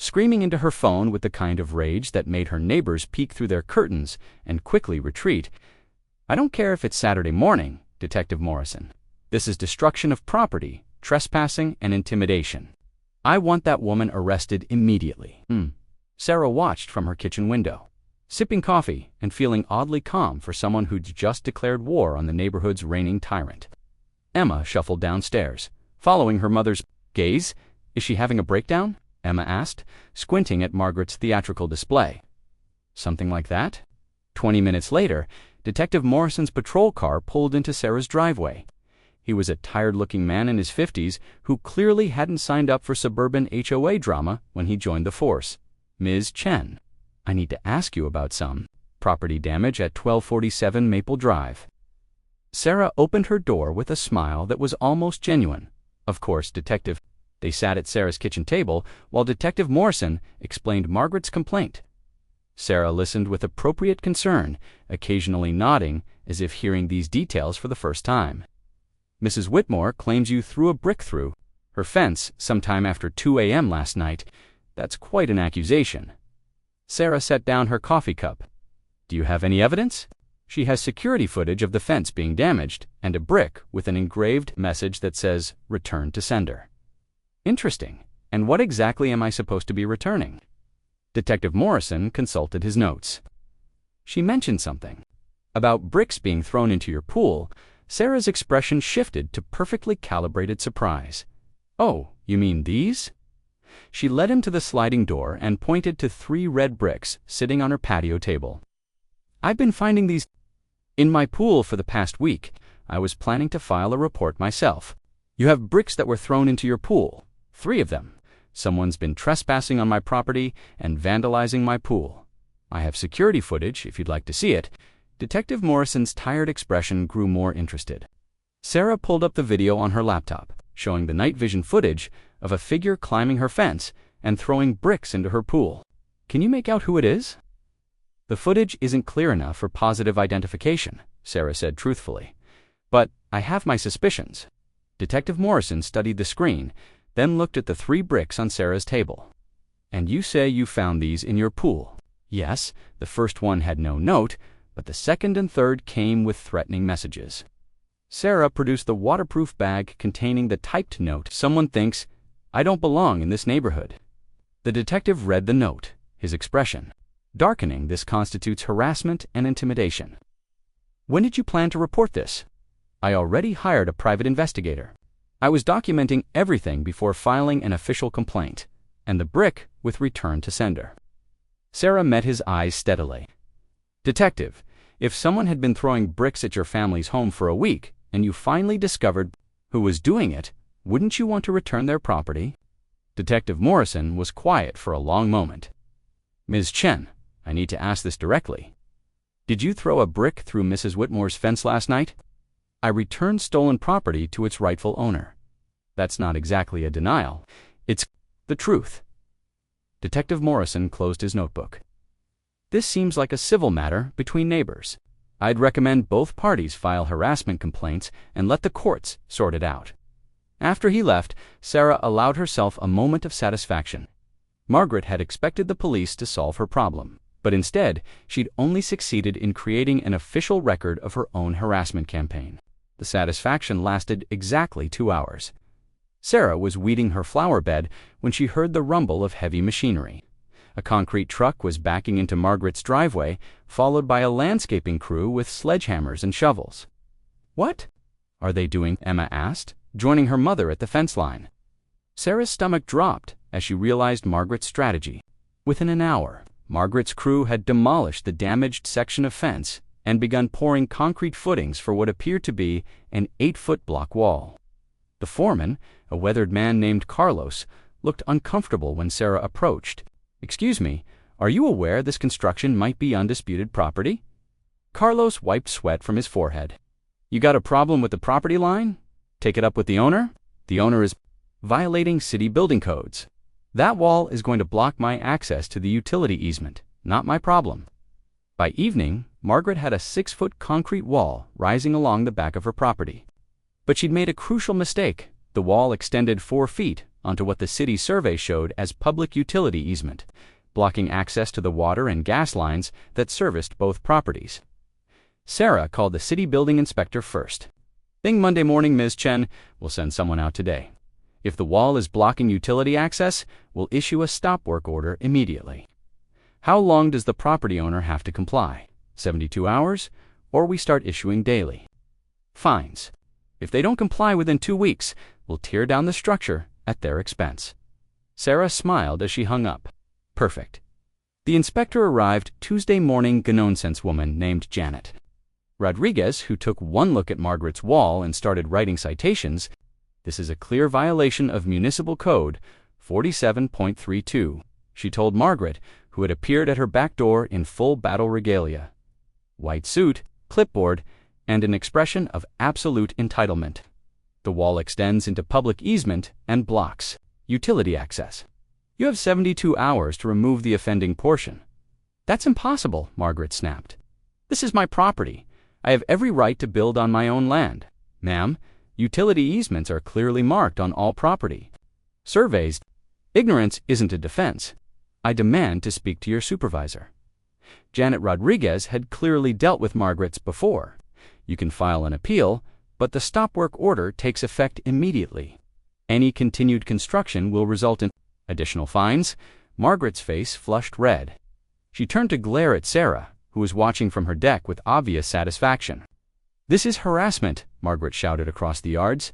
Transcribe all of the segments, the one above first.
screaming into her phone with the kind of rage that made her neighbors peek through their curtains and quickly retreat. "I don't care if it's Saturday morning, Detective Morrison. This is destruction of property, trespassing, and intimidation. I want that woman arrested immediately." Sarah watched from her kitchen window, sipping coffee and feeling oddly calm for someone who'd just declared war on the neighborhood's reigning tyrant. Emma shuffled downstairs, following her mother's gaze. "Is she having a breakdown?" Emma asked, squinting at Margaret's theatrical display. "Something like that?" 20 minutes later, Detective Morrison's patrol car pulled into Sarah's driveway. He was a tired-looking man in his 50s who clearly hadn't signed up for suburban HOA drama when he joined the force. "Ms. Chen, I need to ask you about some property damage at 1247 Maple Drive." Sarah opened her door with a smile that was almost genuine. "Of course, Detective." They sat at Sarah's kitchen table while Detective Morrison explained Margaret's complaint. Sarah listened with appropriate concern, occasionally nodding as if hearing these details for the first time. "Mrs. Whitmore claims you threw a brick through her fence sometime after 2 a.m. last night. That's quite an accusation." Sarah set down her coffee cup. "Do you have any evidence?" "She has security footage of the fence being damaged and a brick with an engraved message that says, 'Return to sender.'" "Interesting. And what exactly am I supposed to be returning?" Detective Morrison consulted his notes. "She mentioned something about bricks being thrown into your pool." Sarah's expression shifted to perfectly calibrated surprise. "Oh, you mean these?" She led him to the sliding door and pointed to 3 red bricks sitting on her patio table. "I've been finding these in my pool for the past week. I was planning to file a report myself." "You have bricks that were thrown into your pool. 3 of them. Someone's been trespassing on my property and vandalizing my pool. I have security footage if you'd like to see it." Detective Morrison's tired expression grew more interested. Sarah pulled up the video on her laptop, showing the night vision footage of a figure climbing her fence and throwing bricks into her pool. "Can you make out who it is?" "The footage isn't clear enough for positive identification," Sarah said truthfully. "But I have my suspicions." Detective Morrison studied the screen, then looked at the 3 bricks on Sarah's table. "And you say you found these in your pool?" "Yes, the first one had no note, but the second and third came with threatening messages." Sarah produced the waterproof bag containing the typed note. "Someone thinks I don't belong in this neighborhood." The detective read the note, his expression darkening. "This constitutes harassment and intimidation." "When did you plan to report this?" "I already hired a private investigator. I was documenting everything before filing an official complaint, and the brick with return to sender." Sarah met his eyes steadily. "Detective, if someone had been throwing bricks at your family's home for a week and you finally discovered who was doing it, wouldn't you want to return their property?" Detective Morrison was quiet for a long moment. "Ms. Chen, I need to ask this directly. Did you throw a brick through Mrs. Whitmore's fence last night?" "I returned stolen property to its rightful owner." "That's not exactly a denial. It's the truth." Detective Morrison closed his notebook. "This seems like a civil matter between neighbors. I'd recommend both parties file harassment complaints and let the courts sort it out." After he left, Sarah allowed herself a moment of satisfaction. Margaret had expected the police to solve her problem, but instead, she'd only succeeded in creating an official record of her own harassment campaign. The satisfaction lasted exactly 2 hours. Sarah was weeding her flower bed when she heard the rumble of heavy machinery. A concrete truck was backing into Margaret's driveway, followed by a landscaping crew with sledgehammers and shovels. "What are they doing?" Emma asked, joining her mother at the fence line. Sarah's stomach dropped as she realized Margaret's strategy. Within an hour, Margaret's crew had demolished the damaged section of fence and begun pouring concrete footings for what appeared to be an 8-foot block wall. The foreman, a weathered man named Carlos, looked uncomfortable when Sarah approached. "Excuse me, are you aware this construction might be undisputed property?" Carlos wiped sweat from his forehead. "You got a problem with the property line? Take it up with the owner. The owner is violating city building codes. That wall is going to block my access to the utility easement, not my problem." By evening, Margaret had a 6-foot concrete wall rising along the back of her property. But she'd made a crucial mistake. The wall extended 4 feet onto what the city survey showed as public utility easement, blocking access to the water and gas lines that serviced both properties. Sarah called the city building inspector first. "Thing Monday morning, Ms. Chen. We'll send someone out today. If the wall is blocking utility access, we'll issue a stop work order immediately." "How long does the property owner have to comply? 72 hours? Or we start issuing daily fines. If they don't comply within 2 weeks, we'll tear down the structure at their expense." Sarah smiled as she hung up. Perfect. The inspector arrived Tuesday morning. A nonsense woman named Janet Rodriguez, who took one look at Margaret's wall and started writing citations. "This is a clear violation of Municipal Code 47.32, she told Margaret, who had appeared at her back door in full battle regalia. White suit, clipboard, and an expression of absolute entitlement. "The wall extends into public easement and blocks utility access. You have 72 hours to remove the offending portion." "That's impossible," Margaret snapped. "This is my property. I have every right to build on my own land." "Ma'am, utility easements are clearly marked on all property. Surveys. Ignorance isn't a defense. I demand to speak to your supervisor." Janet Rodriguez had clearly dealt with Margaret's before. "You can file an appeal, but the stop work order takes effect immediately. Any continued construction will result in additional fines." Margaret's face flushed red. She turned to glare at Sarah, who was watching from her deck with obvious satisfaction. "This is harassment," Margaret shouted across the yards.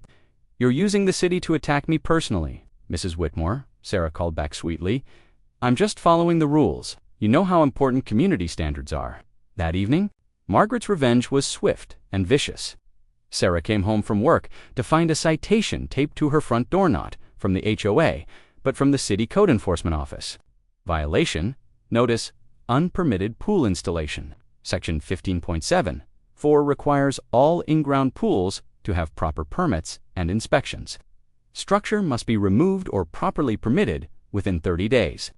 "You're using the city to attack me personally, Mrs. Whitmore," Sarah called back sweetly. "I'm just following the rules. You know how important community standards are." That evening, Margaret's revenge was swift and vicious. Sarah came home from work to find a citation taped to her front door, not from the HOA, but from the city code enforcement office. Violation, notice, unpermitted pool installation. Section 15.7, 4 requires all in-ground pools to have proper permits and inspections. Structure must be removed or properly permitted within 30 days.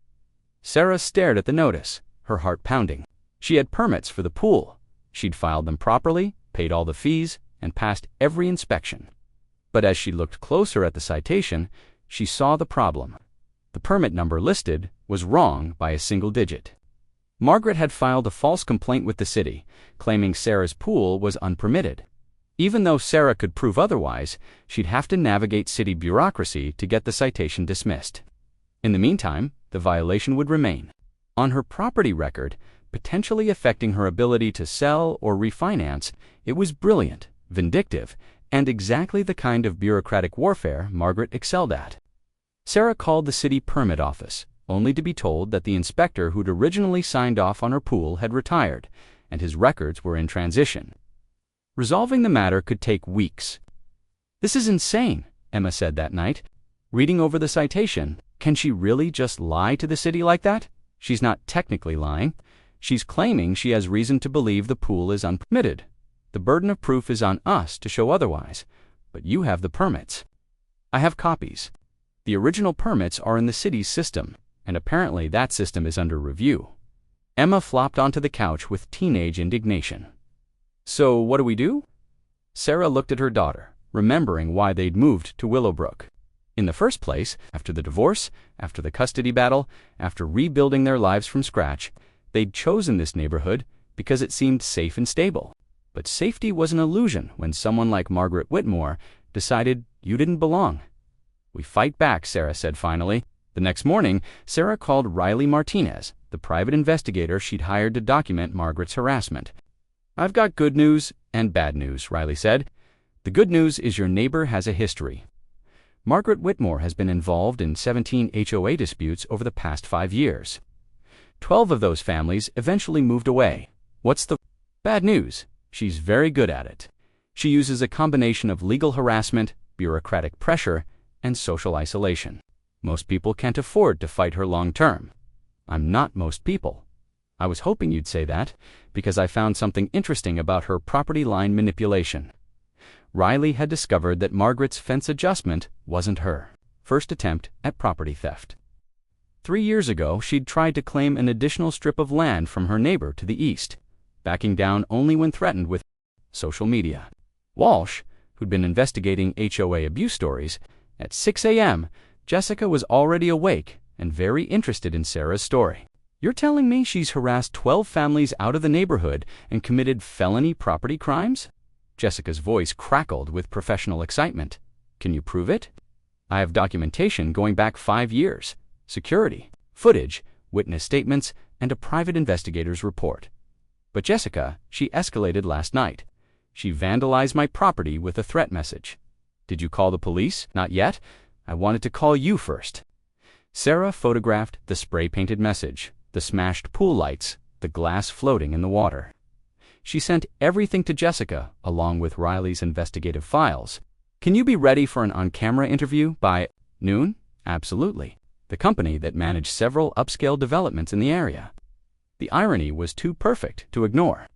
Sarah stared at the notice, her heart pounding. She had permits for the pool. She'd filed them properly, paid all the fees, and passed every inspection. But as she looked closer at the citation, she saw the problem. The permit number listed was wrong by a single digit. Margaret had filed a false complaint with the city, claiming Sarah's pool was unpermitted. Even though Sarah could prove otherwise, she'd have to navigate city bureaucracy to get the citation dismissed. In the meantime, the violation would remain on her property record, potentially affecting her ability to sell or refinance. It was brilliant, vindictive, and exactly the kind of bureaucratic warfare Margaret excelled at. Sarah called the city permit office, only to be told that the inspector who'd originally signed off on her pool had retired, and his records were in transition. Resolving the matter could take weeks. "This is insane," Emma said that night, reading over the citation. "Can she really just lie to the city like that?" "She's not technically lying. She's claiming she has reason to believe the pool is unpermitted. The burden of proof is on us to show otherwise, but you have the permits." "I have copies. The original permits are in the city's system, and apparently that system is under review." Emma flopped onto the couch with teenage indignation. "So what do we do?" Sarah looked at her daughter, remembering why they'd moved to Willowbrook. In the first place, after the divorce, after the custody battle, after rebuilding their lives from scratch, they'd chosen this neighborhood because it seemed safe and stable. But safety was an illusion when someone like Margaret Whitmore decided you didn't belong. "We fight back," Sarah said finally. The next morning, Sarah called Riley Martinez, the private investigator she'd hired to document Margaret's harassment. "I've got good news and bad news," Riley said. "The good news is your neighbor has a history. Margaret Whitmore has been involved in 17 HOA disputes over the past 5 years. 12 of those families eventually moved away. What's the bad news? She's very good at it. She uses a combination of legal harassment, bureaucratic pressure, and social isolation. Most people can't afford to fight her long term." "I'm not most people." "I was hoping you'd say that, because I found something interesting about her property line manipulation." Riley had discovered that Margaret's fence adjustment wasn't her first attempt at property theft. 3 years ago, she'd tried to claim an additional strip of land from her neighbor to the east, backing down only when threatened with social media. Walsh, who'd been investigating HOA abuse stories, at 6 a.m., Jessica was already awake and very interested in Sarah's story. You're telling me she's harassed 12 families out of the neighborhood and committed felony property crimes? Jessica's voice crackled with professional excitement. Can you prove it? I have documentation going back 5 years, security, footage, witness statements, and a private investigator's report. But Jessica, she escalated last night. She vandalized my property with a threat message. Did you call the police? Not yet. I wanted to call you first. Sarah photographed the spray-painted message, the smashed pool lights, the glass floating in the water. She sent everything to Jessica, along with Riley's investigative files. Can you be ready for an on-camera interview by noon? Absolutely. The company that managed several upscale developments in the area. The irony was too perfect to ignore.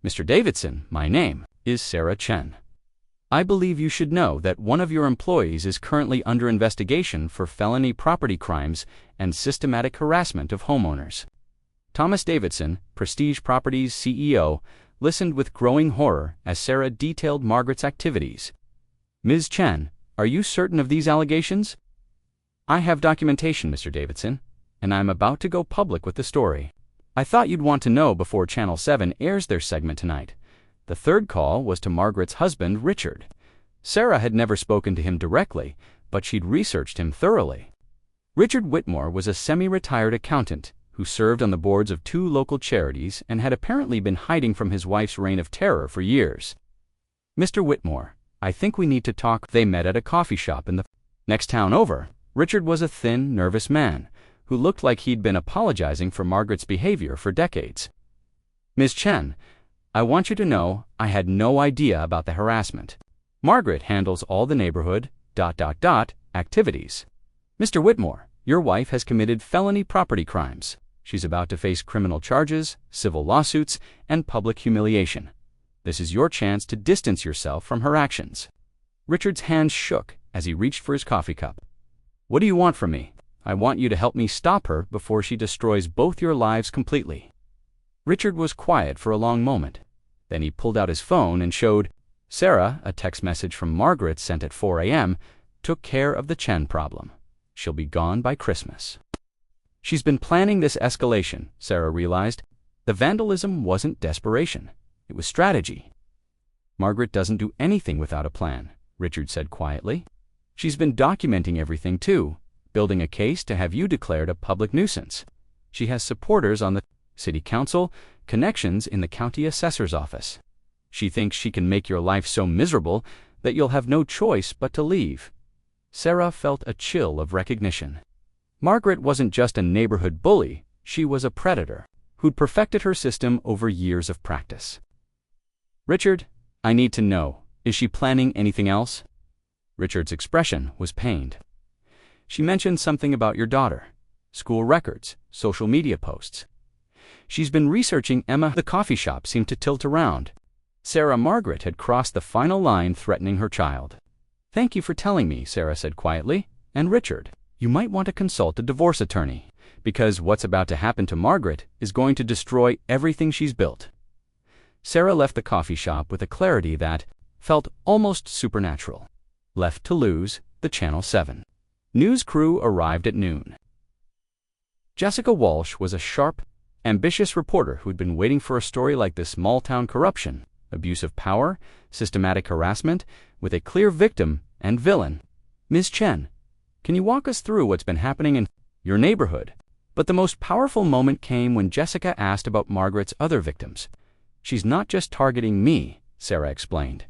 Mr. Davidson, my name is Sarah Chen. I believe you should know that one of your employees is currently under investigation for felony property crimes and systematic harassment of homeowners. Thomas Davidson, Prestige Properties CEO, listened with growing horror as Sarah detailed Margaret's activities. Ms. Chen, are you certain of these allegations? I have documentation, Mr. Davidson, and I'm about to go public with the story. I thought you'd want to know before Channel 7 airs their segment tonight. The third call was to Margaret's husband, Richard. Sarah had never spoken to him directly, but she'd researched him thoroughly. Richard Whitmore was a semi-retired accountant who served on the boards of 2 local charities and had apparently been hiding from his wife's reign of terror for years. Mr. Whitmore, I think we need to talk. They met at a coffee shop in the next town over. Richard was a thin, nervous man who looked like he'd been apologizing for Margaret's behavior for decades. Ms. Chen, I want you to know I had no idea about the harassment. Margaret handles all the neighborhood ... activities. Mr. Whitmore, your wife has committed felony property crimes. She's about to face criminal charges, civil lawsuits, and public humiliation. This is your chance to distance yourself from her actions. Richard's hands shook as he reached for his coffee cup. What do you want from me? I want you to help me stop her before she destroys both your lives completely. Richard was quiet for a long moment. Then he pulled out his phone and showed Sarah a text message from Margaret sent at 4 a.m. took care of the Chen problem. She'll be gone by Christmas. She's been planning this escalation, Sarah realized. The vandalism wasn't desperation. It was strategy. Margaret doesn't do anything without a plan, Richard said quietly. She's been documenting everything too, building a case to have you declared a public nuisance. She has supporters on the city council, connections in the county assessor's office. She thinks she can make your life so miserable that you'll have no choice but to leave. Sarah felt a chill of recognition. Margaret wasn't just a neighborhood bully, she was a predator who'd perfected her system over years of practice. Richard, I need to know, is she planning anything else? Richard's expression was pained. She mentioned something about your daughter, school records, social media posts. She's been researching Emma. The coffee shop seemed to tilt around. Sarah Margaret had crossed the final line threatening her child. Thank you for telling me, Sarah said quietly. And Richard, you might want to consult a divorce attorney, because what's about to happen to Margaret is going to destroy everything she's built. Sarah left the coffee shop with a clarity that felt almost supernatural. Left to lose, the Channel 7 news crew arrived at noon. Jessica Walsh was a sharp, ambitious reporter who'd been waiting for a story like this: small-town corruption, abuse of power, systematic harassment, with a clear victim and villain. Ms. Chen, can you walk us through what's been happening in your neighborhood? But the most powerful moment came when Jessica asked about Margaret's other victims. She's not just targeting me, Sarah explained.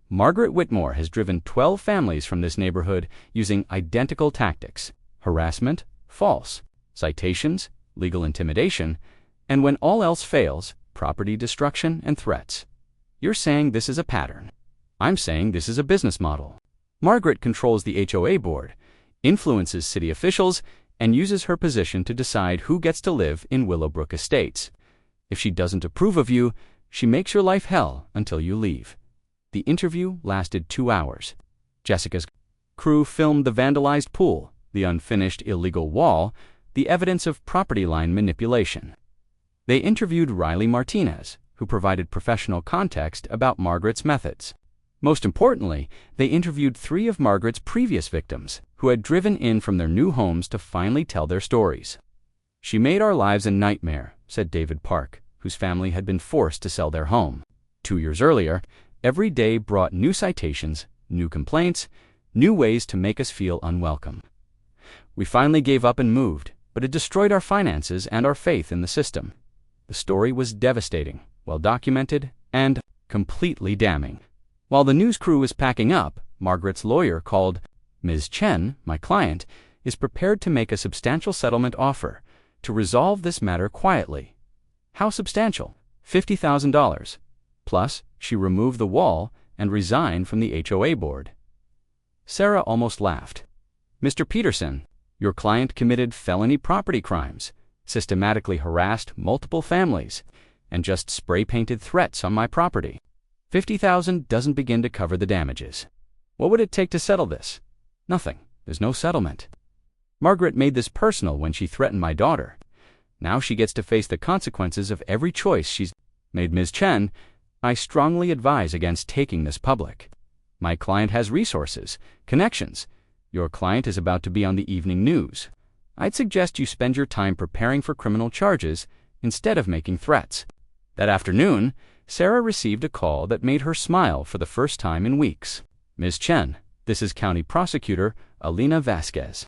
Margaret Whitmore has driven 12 families from this neighborhood using identical tactics: harassment, false citations, legal intimidation, and when all else fails, property destruction and threats. You're saying this is a pattern. I'm saying this is a business model. Margaret controls the HOA board, influences city officials, and uses her position to decide who gets to live in Willowbrook Estates. If she doesn't approve of you, she makes your life hell until you leave. The interview lasted 2 hours. Jessica's crew filmed the vandalized pool, the unfinished illegal wall, the evidence of property line manipulation. They interviewed Riley Martinez, who provided professional context about Margaret's methods. Most importantly, they interviewed 3 of Margaret's previous victims, who had driven in from their new homes to finally tell their stories. "She made our lives a nightmare," said David Park, whose family had been forced to sell their home. 2 years earlier, every day brought new citations, new complaints, new ways to make us feel unwelcome. "We finally gave up and moved, but it destroyed our finances and our faith in the system." The story was devastating, well documented, and completely damning. While the news crew was packing up, Margaret's lawyer, called Ms. Chen, my client, is prepared to make a substantial settlement offer to resolve this matter quietly. How substantial? $50,000. Plus, she removed the wall and resigned from the HOA board. Sarah almost laughed. "Mr. Peterson, your client committed felony property crimes, systematically harassed multiple families, and just spray-painted threats on my property. $50,000 doesn't begin to cover the damages. What would it take to settle this? Nothing. There's no settlement. Margaret made this personal when she threatened my daughter. Now she gets to face the consequences of every choice she's made. Ms. Chen, I strongly advise against taking this public. My client has resources, connections. Your client is about to be on the evening news. I'd suggest you spend your time preparing for criminal charges instead of making threats." That afternoon, Sarah received a call that made her smile for the first time in weeks. "Ms. Chen, this is County Prosecutor Alina Vasquez.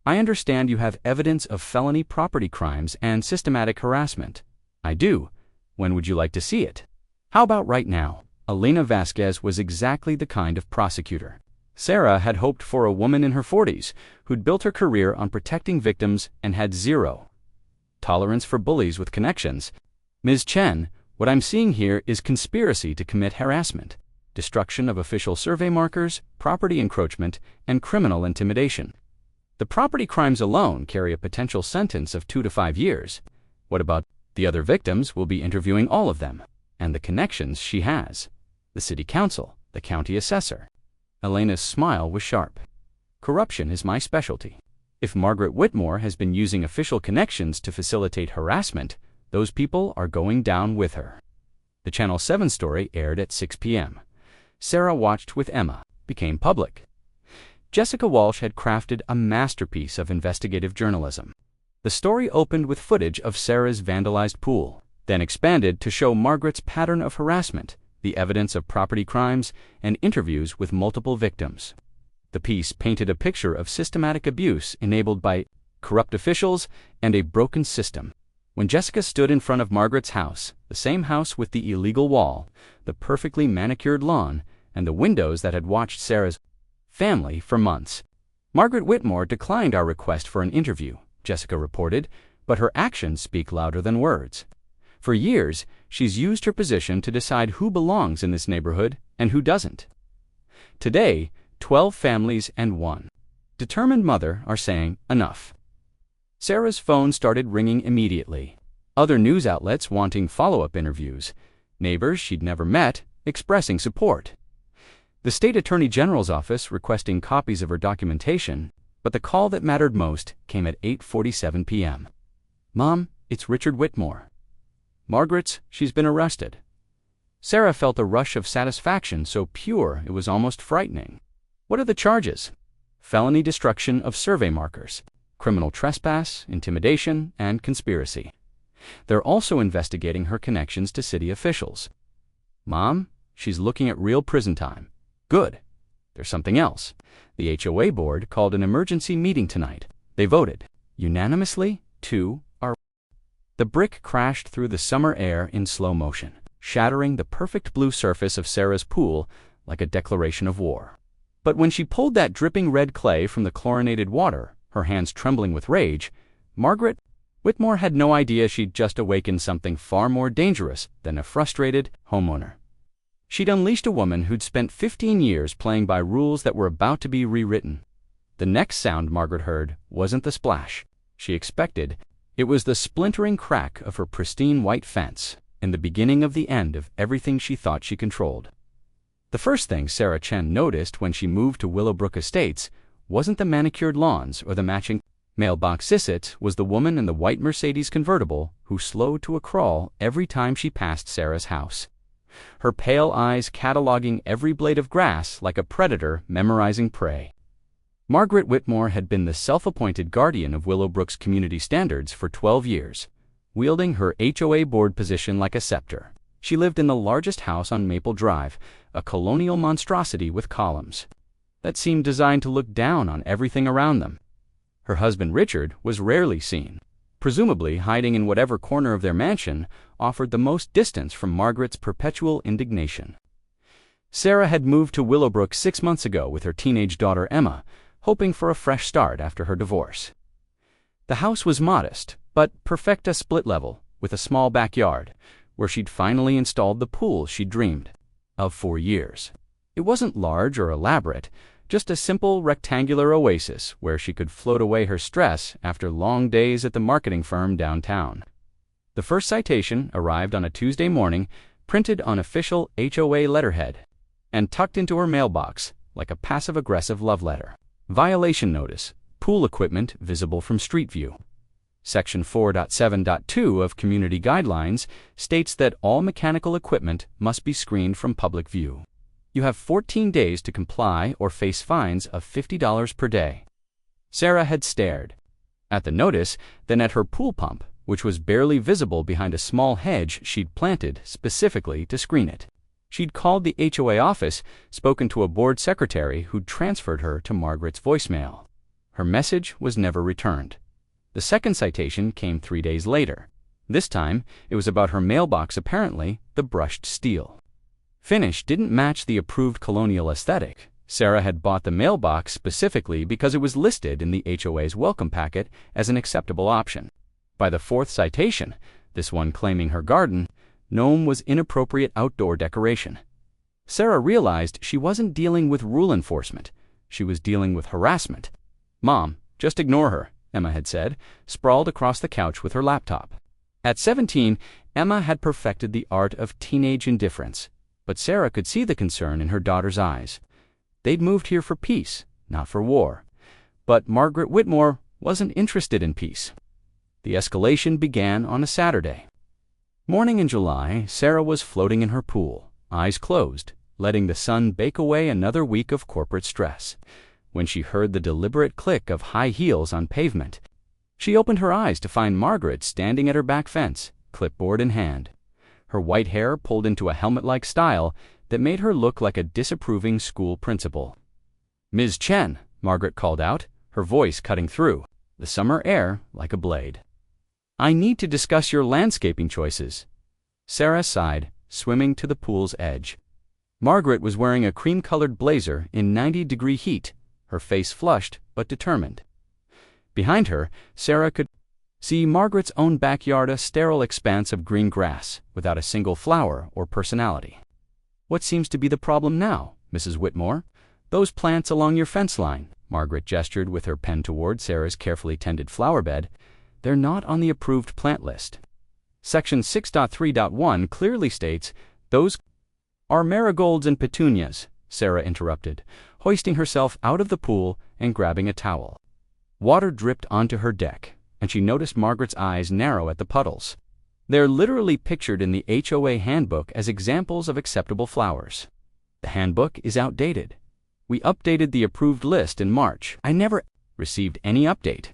I understand you have evidence of felony property crimes and systematic harassment." "I do. When would you like to see it?" "How about right now?" Alina Vasquez was exactly the kind of prosecutor Sarah had hoped for, a woman in her 40s who'd built her career on protecting victims and had zero tolerance for bullies with connections. "Ms. Chen, what I'm seeing here is conspiracy to commit harassment, destruction of official survey markers, property encroachment, and criminal intimidation. The property crimes alone carry a potential sentence of 2 to 5 years. What about the other victims? We'll be interviewing all of them, and the connections she has. The city council, the county assessor." Elena's smile was sharp. "Corruption is my specialty. If Margaret Whitmore has been using official connections to facilitate harassment, those people are going down with her." The Channel 7 story aired at 6 p.m. Sarah watched with Emma, became public. Jessica Walsh had crafted a masterpiece of investigative journalism. The story opened with footage of Sarah's vandalized pool, then expanded to show Margaret's pattern of harassment, the evidence of property crimes, and interviews with multiple victims. The piece painted a picture of systematic abuse enabled by corrupt officials and a broken system. When Jessica stood in front of Margaret's house, the same house with the illegal wall, the perfectly manicured lawn, and the windows that had watched Sarah's family for months, "Margaret Whitmore declined our request for an interview," Jessica reported, "but her actions speak louder than words. For years, she's used her position to decide who belongs in this neighborhood and who doesn't. Today, 12 families and one determined mother are saying enough." Sarah's phone started ringing immediately. Other news outlets wanting follow-up interviews. Neighbors she'd never met expressing support. The state attorney general's office requesting copies of her documentation, but the call that mattered most came at 8:47 p.m. "Mom, it's Richard Whitmore." She's been arrested." Sarah felt a rush of satisfaction so pure it was almost frightening. "What are the charges?" "Felony destruction of survey markers, criminal trespass, intimidation, and conspiracy. They're also investigating her connections to city officials." "Mom, she's looking at real prison time." "Good. There's something else. The HOA board called an emergency meeting tonight. They voted unanimously to our..." The brick crashed through the summer air in slow motion, shattering the perfect blue surface of Sarah's pool like a declaration of war. But when she pulled that dripping red clay from the chlorinated water, her hands trembling with rage, Margaret Whitmore had no idea she'd just awakened something far more dangerous than a frustrated homeowner. She'd unleashed a woman who'd spent 15 years playing by rules that were about to be rewritten. The next sound Margaret heard wasn't the splash she expected. It was the splintering crack of her pristine white fence, and the beginning of the end of everything she thought she controlled. The first thing Sarah Chen noticed when she moved to Willowbrook Estates wasn't the manicured lawns or the matching mailbox. It was the woman in the white Mercedes convertible who slowed to a crawl every time she passed Sarah's house. her pale eyes cataloging every blade of grass like a predator memorizing prey. Margaret Whitmore had been the self-appointed guardian of Willowbrook's community standards for 12 years, wielding her HOA board position like a scepter. She lived in the largest house on Maple Drive, a colonial monstrosity with columns that seemed designed to look down on everything around them. Her husband Richard was rarely seen, presumably hiding in whatever corner of their mansion offered the most distance from Margaret's perpetual indignation. Sarah had moved to Willowbrook 6 months ago with her teenage daughter Emma, hoping for a fresh start after her divorce. The house was modest, but perfecta split-level, with a small backyard, where she'd finally installed the pool she'd dreamed of for years. It wasn't large or elaborate, just a simple rectangular oasis where she could float away her stress after long days at the marketing firm downtown. The first citation arrived on a Tuesday morning, printed on official HOA letterhead, and tucked into her mailbox like a passive-aggressive love letter. Violation notice. Pool equipment visible from street view. Section 4.7.2 of Community Guidelines states that all mechanical equipment must be screened from public view. You have 14 days to comply or face fines of $50 per day. Sarah had stared at the notice, then at her pool pump, which was barely visible behind a small hedge she'd planted specifically to screen it. She'd called the HOA office, spoken to a board secretary who'd transferred her to Margaret's voicemail. Her message was never returned. The second citation came 3 days later. This time, it was about her mailbox, apparently the brushed steel finish didn't match the approved colonial aesthetic. Sarah had bought the mailbox specifically because it was listed in the HOA's welcome packet as an acceptable option. By the fourth citation, this one claiming her garden gnome was inappropriate outdoor decoration. Sarah realized she wasn't dealing with rule enforcement. She was dealing with harassment. "Mom, just ignore her," Emma had said, sprawled across the couch with her laptop. At 17, Emma had perfected the art of teenage indifference, but Sarah could see the concern in her daughter's eyes. They'd moved here for peace, not for war. But Margaret Whitmore wasn't interested in peace. The escalation began on a Saturday morning in July. Sarah was floating in her pool, eyes closed, letting the sun bake away another week of corporate stress, when she heard the deliberate click of high heels on pavement. She opened her eyes to find Margaret standing at her back fence, clipboard in hand, her white hair pulled into a helmet-like style that made her look like a disapproving school principal. "Ms. Chen," Margaret called out, her voice cutting through the summer air like a blade. "I need to discuss your landscaping choices." Sarah sighed, swimming to the pool's edge. Margaret was wearing a cream-colored blazer in 90-degree heat, her face flushed but determined. Behind her, Sarah could see Margaret's own backyard, a sterile expanse of green grass, without a single flower or personality. "What seems to be the problem now, Mrs. Whitmore?" "Those plants along your fence line," Margaret gestured with her pen toward Sarah's carefully tended flower bed. "They're not on the approved plant list. Section 6.3.1 clearly states those are marigolds and petunias," Sarah interrupted, hoisting herself out of the pool and grabbing a towel. Water dripped onto her deck, and she noticed Margaret's eyes narrow at the puddles. "They're literally pictured in the HOA handbook as examples of acceptable flowers. The handbook is outdated. We updated the approved list in March. I never received any update."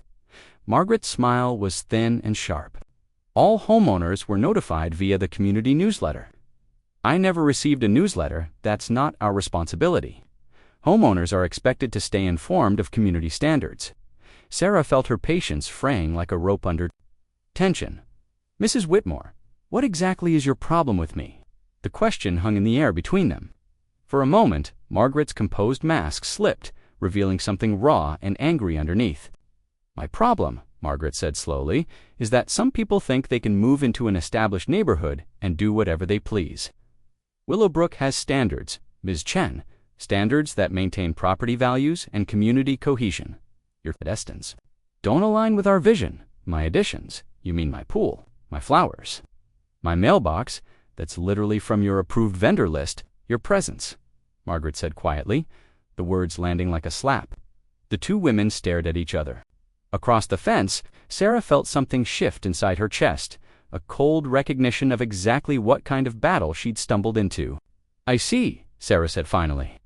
Margaret's smile was thin and sharp. "All homeowners were notified via the community newsletter." "I never received a newsletter. That's not our responsibility. Homeowners are expected to stay informed of community standards." Sarah felt her patience fraying like a rope under tension. "Mrs. Whitmore, what exactly is your problem with me?" The question hung in the air between them. For a moment, Margaret's composed mask slipped, revealing something raw and angry underneath. "My problem," Margaret said slowly, "is that some people think they can move into an established neighborhood and do whatever they please. Willowbrook has standards, Ms. Chen, standards that maintain property values and community cohesion. Your destins don't align with our vision. My additions, you mean my pool, my flowers, my mailbox, that's literally from your approved vendor list, your presence," Margaret said quietly, the words landing like a slap. The two women stared at each other. Across the fence, Sarah felt something shift inside her chest, a cold recognition of exactly what kind of battle she'd stumbled into. "I see," Sarah said finally.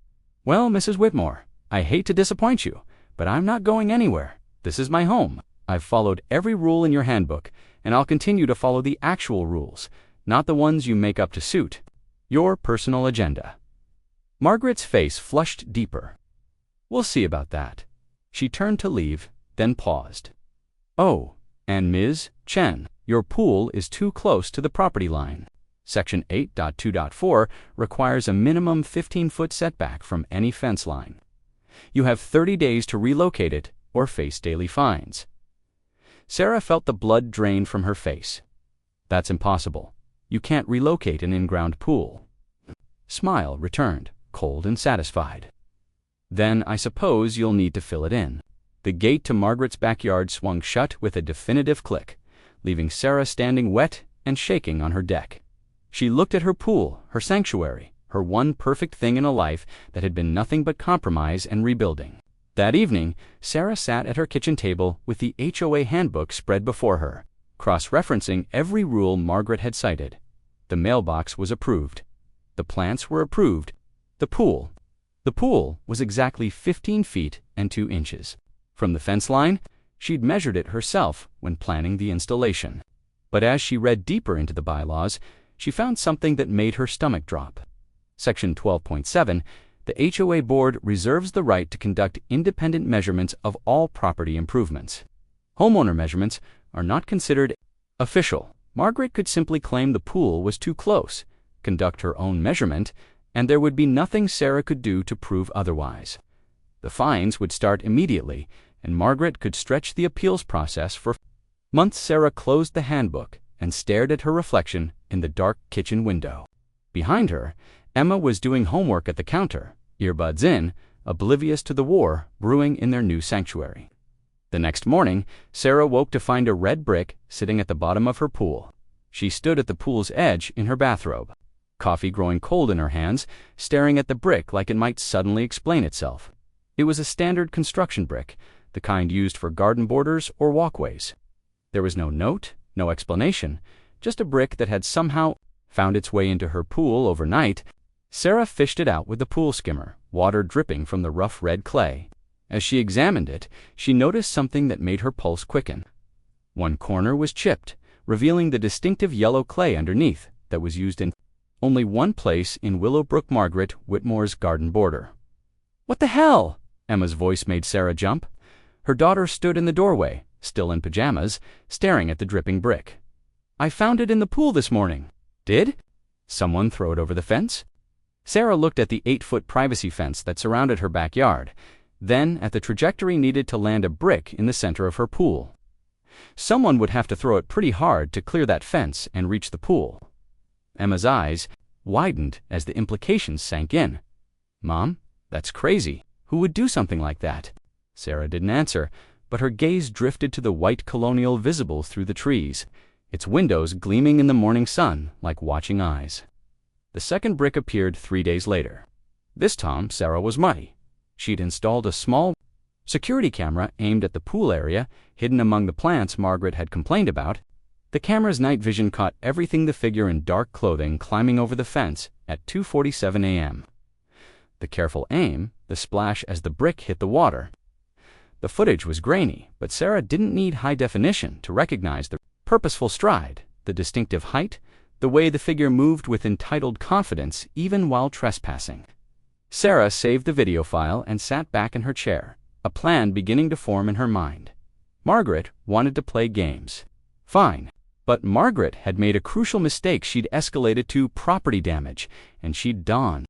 "Well, Mrs. Whitmore, I hate to disappoint you, but I'm not going anywhere. This is my home. I've followed every rule in your handbook, and I'll continue to follow the actual rules, not the ones you make up to suit your personal agenda." Margaret's face flushed deeper. "We'll see about that." She turned to leave, then paused. "Oh, and Ms. Chen, your pool is too close to the property line. Section 8.2.4 requires a minimum 15-foot setback from any fence line. You have 30 days to relocate it or face daily fines." Sarah felt the blood drain from her face. "That's impossible. You can't relocate an in-ground pool." Smile returned, cold and satisfied. "Then I suppose you'll need to fill it in." The gate to Margaret's backyard swung shut with a definitive click, leaving Sarah standing wet and shaking on her deck. She looked at her pool, her sanctuary, her one perfect thing in a life that had been nothing but compromise and rebuilding. That evening, Sarah sat at her kitchen table with the HOA handbook spread before her, cross-referencing every rule Margaret had cited. The mailbox was approved. The plants were approved. The pool was exactly 15 feet and 2 inches. From the fence line, she'd measured it herself when planning the installation. But as she read deeper into the bylaws, she found something that made her stomach drop. Section 12.7, the HOA board reserves the right to conduct independent measurements of all property improvements. Homeowner measurements are not considered official. Margaret could simply claim the pool was too close, conduct her own measurement, and there would be nothing Sarah could do to prove otherwise. The fines would start immediately, and Margaret could stretch the appeals process for months. Sarah closed the handbook and stared at her reflection in the dark kitchen window. Behind her, Emma was doing homework at the counter, earbuds in, oblivious to the war brewing in their new sanctuary. The next morning, Sarah woke to find a red brick sitting at the bottom of her pool. She stood at the pool's edge in her bathrobe, coffee growing cold in her hands, staring at the brick like it might suddenly explain itself. It was a standard construction brick, the kind used for garden borders or walkways. There was no note, no explanation, just a brick that had somehow found its way into her pool overnight. Sarah fished it out with the pool skimmer, water dripping from the rough red clay. As she examined it, she noticed something that made her pulse quicken. One corner was chipped, revealing the distinctive yellow clay underneath that was used in only one place in Willowbrook Margaret Whitmore's garden border. "What the hell?" Emma's voice made Sarah jump. Her daughter stood in the doorway, still in pajamas, staring at the dripping brick. "I found it in the pool this morning." "Did? Someone throw it over the fence?" Sarah looked at the 8-foot privacy fence that surrounded her backyard, then at the trajectory needed to land a brick in the center of her pool. Someone would have to throw it pretty hard to clear that fence and reach the pool. Emma's eyes widened as the implications sank in. "Mom, that's crazy. Who would do something like that?" Sarah didn't answer, but her gaze drifted to the white colonial visible through the trees, its windows gleaming in the morning sun like watching eyes. The second brick appeared 3 days later. This time, Sarah was muddy. She'd installed a small security camera aimed at the pool area, hidden among the plants Margaret had complained about. The camera's night vision caught everything: the figure in dark clothing climbing over the fence at 2:47 a.m. The careful aim, the splash as the brick hit the water. The footage was grainy, but Sarah didn't need high definition to recognize the purposeful stride, the distinctive height, the way the figure moved with entitled confidence even while trespassing. Sarah saved the video file and sat back in her chair, a plan beginning to form in her mind. Margaret wanted to play games. Fine. But Margaret had made a crucial mistake. She'd escalated to property damage, and she'd done